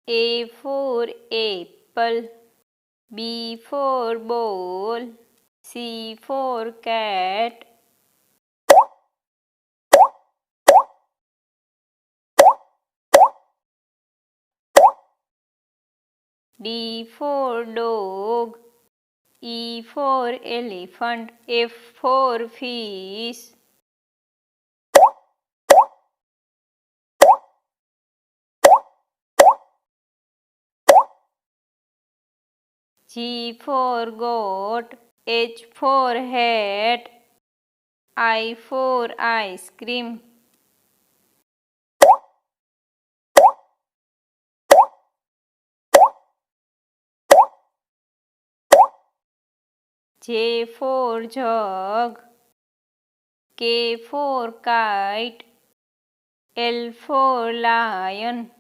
A for apple, B for ball, C for cat, D for dog, E for elephant, F for fish, G for goat, H for hat, I for ice cream. J for jug, K for kite, L for lion,